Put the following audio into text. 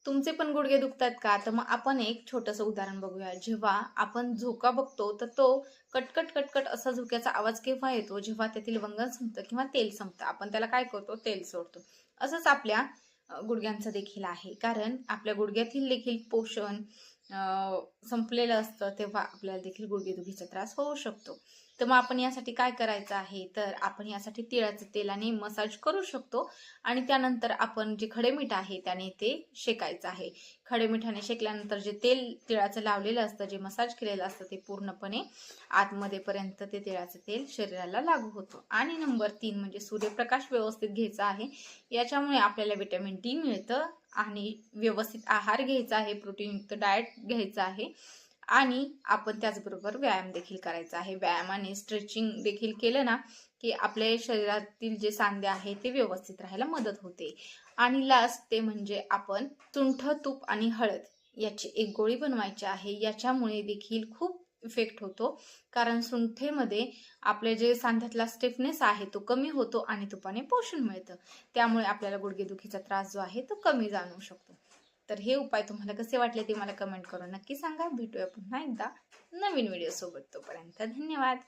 तुमचे पण गुडघे दुखतात का? तर मग आपण एक छोटंसं उदाहरण बघूया. जेव्हा आपण झोका बघतो, तर तो कटकट, कटकट असा झोक्याचा आवाज केव्हा येतो? जेव्हा त्यातील वंगण संपतं किंवा तेल संपतं. आपण त्याला काय करतो? तेल सोडतो. असंच आपल्या गुडघ्यांचं देखील आहे. कारण आपल्या गुडघ्यातील देखील पोषण संपलेलं असतं, तेव्हा आपल्याला देखील गुडघेदुखीचा त्रास होऊ शकतो. तर मग आपण यासाठी काय करायचं आहे? तर आपण यासाठी तिळाचं तेलाने मसाज करू शकतो आणि त्यानंतर आपण जे खडेमीठ आहे त्याने ते शेकायचं आहे. खडेमिठाने शेकल्यानंतर जे तेल तिळाचं लावलेलं असतं, जे मसाज केलेलं असतं, ते पूर्णपणे आतमध्ये पर्यंत ते तिळाचं तेल शरीराला लागू होतं. आणि नंबर 3 म्हणजे सूर्यप्रकाश व्यवस्थित घ्यायचा आहे. याच्यामुळे आपल्याला व्हिटॅमिन डी मिळतं आणि व्यवस्थित आहार घ्यायचा आहे, प्रोटीनयुक्त डाएट घ्यायचं आहे आणि आपण त्याचबरोबर व्यायाम देखील करायचा आहे. व्यायामाने स्ट्रेचिंग देखील केलं ना, की आपल्या शरीरातील जे सांधे आहे ते व्यवस्थित राहायला मदत होते. आणि लास्ट ते म्हणजे आपण तुंठ, तूप आणि हळद याची एक गोळी बनवायची आहे. याच्यामुळे देखील खूप इफेक्ट होतो. कारण सुंठेमध्ये आपले जे सांध्यातला स्टिफनेस आहे तो कमी होतो आणि तुपाने पोषण मिळतं. त्यामुळे आपल्याला गुडघेदुखीचा त्रास जो आहे तो कमी जाणवू शकतो. तर हे उपाय तुम्हाला कसे वाटले ते मला कमेंट करून नक्की सांगा. भेटूया पुन्हा एकदा नवीन व्हिडिओ सोबत. तोपर्यंत धन्यवाद.